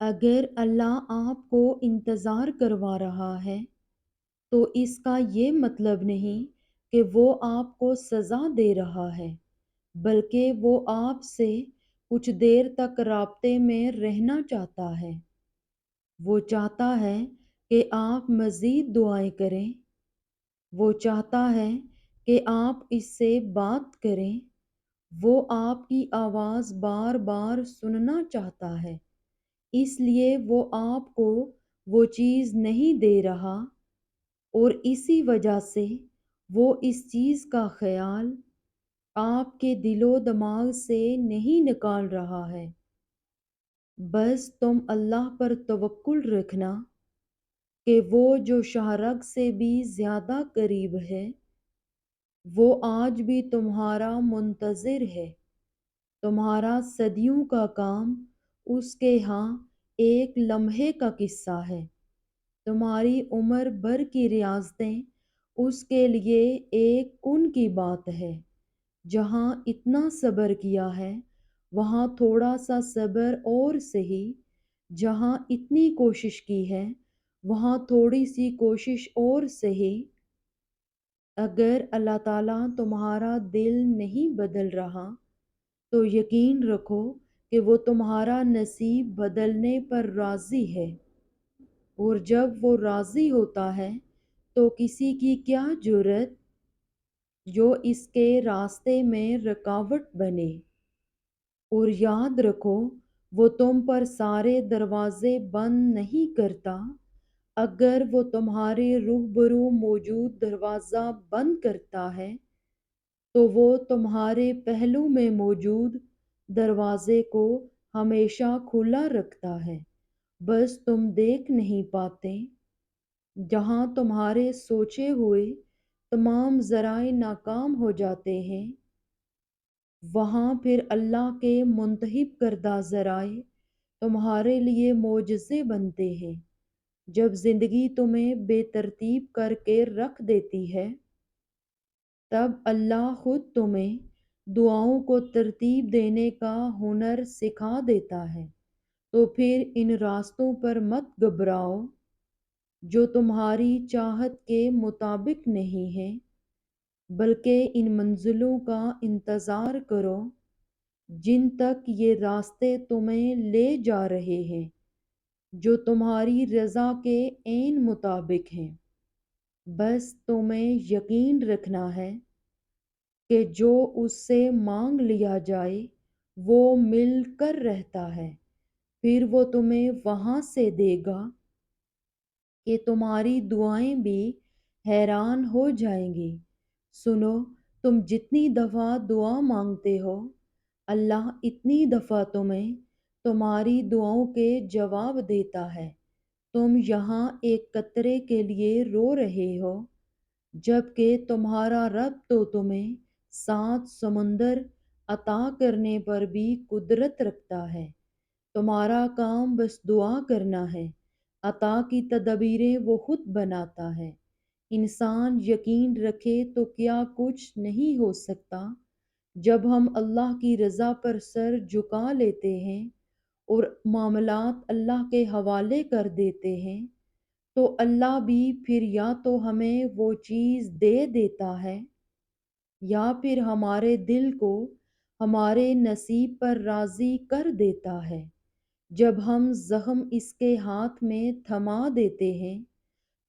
اگر اللہ آپ کو انتظار کروا رہا ہے تو اس کا یہ مطلب نہیں کہ وہ آپ کو سزا دے رہا ہے، بلکہ وہ آپ سے کچھ دیر تک رابطے میں رہنا چاہتا ہے۔ وہ چاہتا ہے کہ آپ مزید دعائیں کریں، وہ چاہتا ہے کہ آپ اس سے بات کریں، وہ آپ کی آواز بار بار سننا چاہتا ہے، اس لیے وہ آپ کو وہ چیز نہیں دے رہا، اور اسی وجہ سے وہ اس چیز کا خیال آپ کے دل و دماغ سے نہیں نکال رہا ہے۔ بس تم اللہ پر توکل رکھنا کہ وہ جو شاہرگ سے بھی زیادہ قریب ہے، وہ آج بھی تمہارا منتظر ہے۔ تمہارا صدیوں کا کام اس کے ہاں ایک لمحے کا قصہ ہے، تمہاری عمر بھر کی ریاضتیں اس کے لیے ایک کن کی بات ہے۔ جہاں اتنا صبر کیا ہے وہاں تھوڑا سا صبر اور سہی، جہاں اتنی کوشش کی ہے وہاں تھوڑی سی کوشش اور سہی۔ اگر اللہ تعالیٰ تمہارا دل نہیں بدل رہا تو یقین رکھو کہ وہ تمہارا نصیب بدلنے پر راضی ہے، اور جب وہ راضی ہوتا ہے تو کسی کی کیا جرأت جو اس کے راستے میں رکاوٹ بنے۔ اور یاد رکھو وہ تم پر سارے دروازے بند نہیں کرتا، اگر وہ تمہارے روبرو موجود دروازہ بند کرتا ہے تو وہ تمہارے پہلو میں موجود دروازے کو ہمیشہ کھلا رکھتا ہے، بس تم دیکھ نہیں پاتے۔ جہاں تمہارے سوچے ہوئے تمام ذرائع ناکام ہو جاتے ہیں، وہاں پھر اللہ کے منتخب کردہ ذرائع تمہارے لیے معجزے بنتے ہیں۔ جب زندگی تمہیں بے ترتیب کر کے رکھ دیتی ہے، تب اللہ خود تمہیں دعاؤں کو ترتیب دینے کا ہنر سکھا دیتا ہے۔ تو پھر ان راستوں پر مت گھبراؤ جو تمہاری چاہت کے مطابق نہیں ہیں، بلکہ ان منزلوں کا انتظار کرو جن تک یہ راستے تمہیں لے جا رہے ہیں، جو تمہاری رضا کے عین مطابق ہیں۔ بس تمہیں یقین رکھنا ہے کہ جو اس سے مانگ لیا جائے وہ مل کر رہتا ہے، پھر وہ تمہیں وہاں سے دے گا کہ تمہاری دعائیں بھی حیران ہو جائیں گی۔ سنو، تم جتنی دفعہ دعا مانگتے ہو، اللہ اتنی دفعہ تمہیں تمہاری دعاؤں کے جواب دیتا ہے۔ تم یہاں ایک قطرے کے لیے رو رہے ہو، جبکہ تمہارا رب تو تمہیں 7 سمندر عطا کرنے پر بھی قدرت رکھتا ہے۔ تمہارا کام بس دعا کرنا ہے، عطا کی تدبیریں وہ خود بناتا ہے۔ انسان یقین رکھے تو کیا کچھ نہیں ہو سکتا۔ جب ہم اللہ کی رضا پر سر جھکا لیتے ہیں اور معاملات اللہ کے حوالے کر دیتے ہیں تو اللہ بھی پھر یا تو ہمیں وہ چیز دے دیتا ہے یا پھر ہمارے دل کو ہمارے نصیب پر راضی کر دیتا ہے۔ جب ہم زخم اس کے ہاتھ میں تھما دیتے ہیں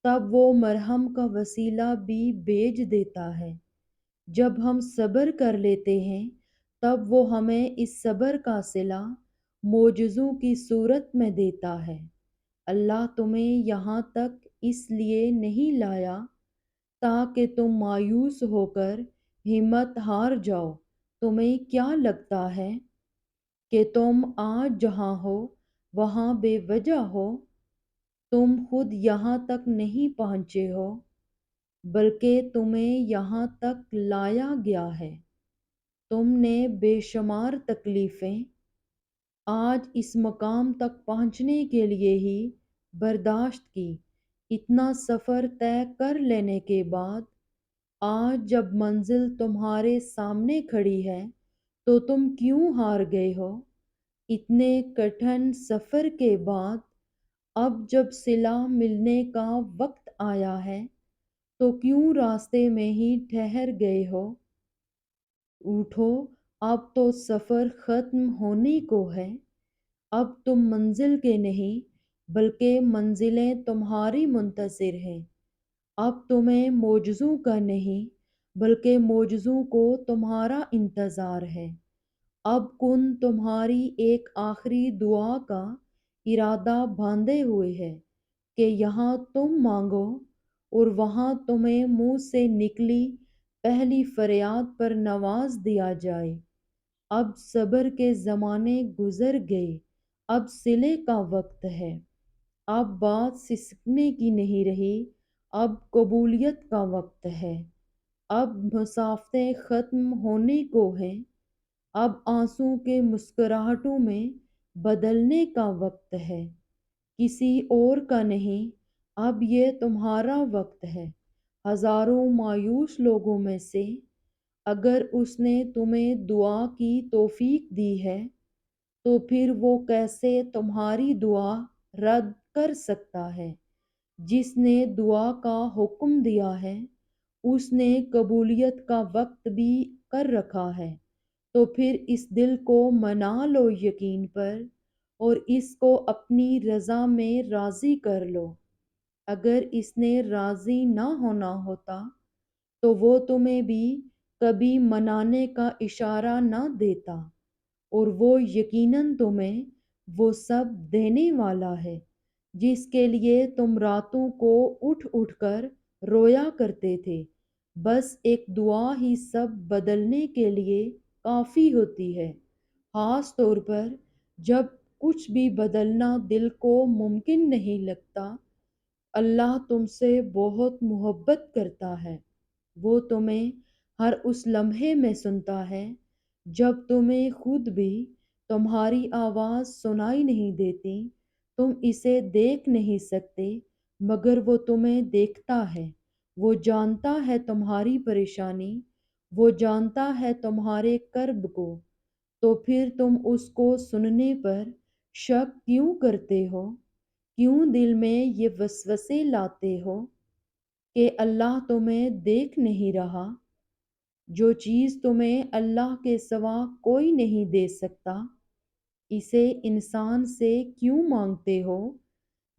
تب وہ مرہم کا وسیلہ بھی بھیج دیتا ہے۔ جب ہم صبر کر لیتے ہیں تب وہ ہمیں اس صبر کا صلہ معجزوں کی صورت میں دیتا ہے۔ اللہ تمہیں یہاں تک اس لیے نہیں لایا تاکہ تم مایوس ہو کر ہمت ہار جاؤ۔ تمہیں کیا لگتا ہے کہ تم آج جہاں ہو وہاں بے وجہ ہو؟ تم خود یہاں تک نہیں پہنچے ہو، بلکہ تمہیں یہاں تک لایا گیا ہے۔ تم نے بے شمار تکلیفیں آج اس مقام تک پہنچنے کے لیے ہی برداشت کی۔ اتنا سفر طے کر لینے کے بعد آج جب منزل تمہارے سامنے کھڑی ہے تو تم کیوں ہار گئے ہو؟ اتنے کٹھن سفر کے بعد اب جب صلہ ملنے کا وقت آیا ہے تو کیوں راستے میں ہی ٹھہر گئے ہو؟ اٹھو، اب تو سفر ختم ہونے کو ہے۔ اب تم منزل کے نہیں بلکہ منزلیں تمہاری منتظر ہیں۔ اب تمہیں معجزوں کا نہیں بلکہ معجزوں کو تمہارا انتظار ہے۔ اب کن تمہاری ایک آخری دعا کا ارادہ باندھے ہوئے ہے کہ یہاں تم مانگو اور وہاں تمہیں منہ سے نکلی پہلی فریاد پر نواز دیا جائے۔ اب صبر کے زمانے گزر گئے، اب صلے کا وقت ہے۔ اب بات سسکنے کی نہیں رہی، اب قبولیت کا وقت ہے۔ اب مسافتیں ختم ہونے کو ہیں، اب آنسوں کے مسکراہٹوں میں بدلنے کا وقت ہے۔ کسی اور کا نہیں، اب یہ تمہارا وقت ہے۔ ہزاروں مایوس لوگوں میں سے اگر اس نے تمہیں دعا کی توفیق دی ہے تو پھر وہ کیسے تمہاری دعا رد کر سکتا ہے؟ جس نے دعا کا حکم دیا ہے اس نے قبولیت کا وقت بھی کر رکھا ہے، تو پھر اس دل کو منا لو یقین پر اور اس کو اپنی رضا میں راضی کر لو۔ اگر اس نے راضی نہ ہونا ہوتا تو وہ تمہیں بھی کبھی منانے کا اشارہ نہ دیتا، اور وہ یقیناً تمہیں وہ سب دینے والا ہے جس کے لیے تم راتوں کو اٹھ اٹھ کر رویا کرتے تھے۔ بس ایک دعا ہی سب بدلنے کے لیے کافی ہوتی ہے، خاص طور پر جب کچھ بھی بدلنا دل کو ممکن نہیں لگتا۔ اللہ تم سے بہت محبت کرتا ہے، وہ تمہیں ہر اس لمحے میں سنتا ہے جب تمہیں خود بھی تمہاری آواز سنائی نہیں دیتی۔ تم اسے دیکھ نہیں سکتے مگر وہ تمہیں دیکھتا ہے۔ وہ جانتا ہے تمہاری پریشانی، وہ جانتا ہے تمہارے کرب کو، تو پھر تم اس کو سننے پر شک کیوں کرتے ہو؟ کیوں دل میں یہ وسوسے لاتے ہو کہ اللہ تمہیں دیکھ نہیں رہا؟ جو چیز تمہیں اللہ کے سوا کوئی نہیں دے سکتا، اسے انسان سے کیوں مانگتے ہو؟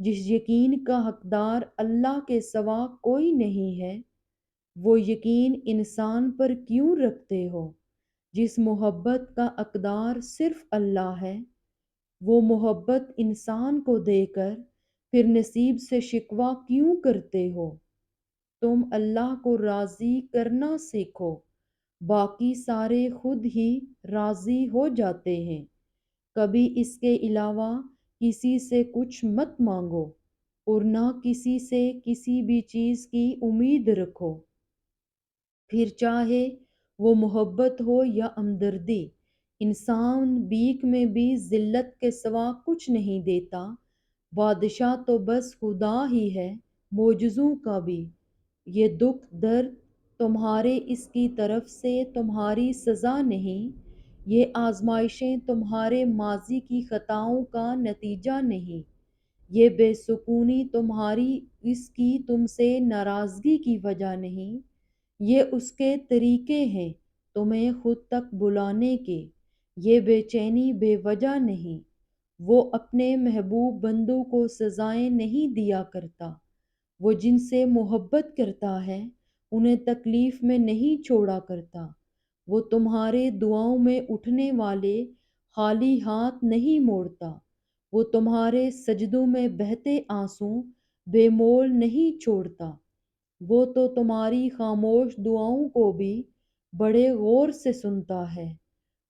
جس یقین کا حقدار اللہ کے سوا کوئی نہیں ہے، وہ یقین انسان پر کیوں رکھتے ہو؟ جس محبت کا حقدار صرف اللہ ہے، وہ محبت انسان کو دے کر پھر نصیب سے شکوہ کیوں کرتے ہو؟ تم اللہ کو راضی کرنا سیکھو، باقی سارے خود ہی راضی ہو جاتے ہیں۔ کبھی اس کے علاوہ کسی سے کچھ مت مانگو اور نہ کسی سے کسی بھی چیز کی امید رکھو، پھر چاہے وہ محبت ہو یا ہمدردی۔ انسان بھیک میں بھی ذلت کے سوا کچھ نہیں دیتا۔ بادشاہ تو بس خدا ہی ہے، معجزوں کا بھی۔ یہ دکھ درد تمہارے اس کی طرف سے تمہاری سزا نہیں، یہ آزمائشیں تمہارے ماضی کی خطاؤں کا نتیجہ نہیں، یہ بے سکونی تمہاری اس کی تم سے ناراضگی کی وجہ نہیں، یہ اس کے طریقے ہیں تمہیں خود تک بلانے کے۔ یہ بے چینی بے وجہ نہیں، وہ اپنے محبوب بندوں کو سزائیں نہیں دیا کرتا۔ وہ جن سے محبت کرتا ہے انہیں تکلیف میں نہیں چھوڑا کرتا۔ وہ تمہارے دعاؤں میں اٹھنے والے خالی ہاتھ نہیں موڑتا، وہ تمہارے سجدوں میں بہتے آنسوں بے مول نہیں چھوڑتا۔ وہ تو تمہاری خاموش دعاؤں کو بھی بڑے غور سے سنتا ہے،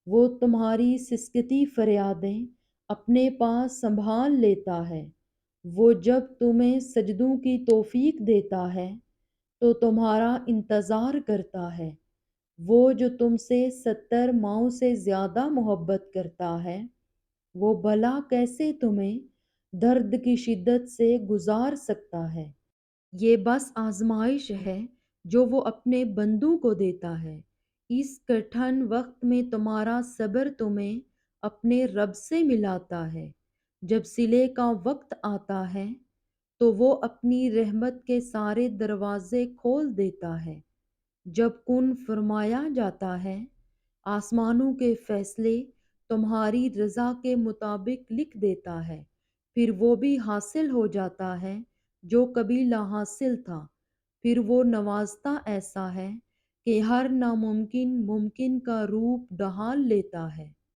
وہ تمہاری سسکتی فریادیں اپنے پاس سنبھال لیتا ہے۔ وہ جب تمہیں سجدوں کی توفیق دیتا ہے تو تمہارا انتظار کرتا ہے۔ وہ جو تم سے 70 ماؤں سے زیادہ محبت کرتا ہے، وہ بھلا کیسے تمہیں درد کی شدت سے گزار سکتا ہے؟ یہ بس آزمائش ہے جو وہ اپنے بندوں کو دیتا ہے۔ اس کٹھن وقت میں تمہارا صبر تمہیں اپنے رب سے ملاتا ہے۔ جب صلے کا وقت آتا ہے تو وہ اپنی رحمت کے سارے دروازے کھول دیتا ہے۔ جب کن فرمایا جاتا ہے، آسمانوں کے فیصلے تمہاری رضا کے مطابق لکھ دیتا ہے، پھر وہ بھی حاصل ہو جاتا ہے جو کبھی لا حاصل تھا۔ پھر وہ نوازتا ایسا ہے کہ ہر ناممکن ممکن کا روپ ڈھال لیتا ہے۔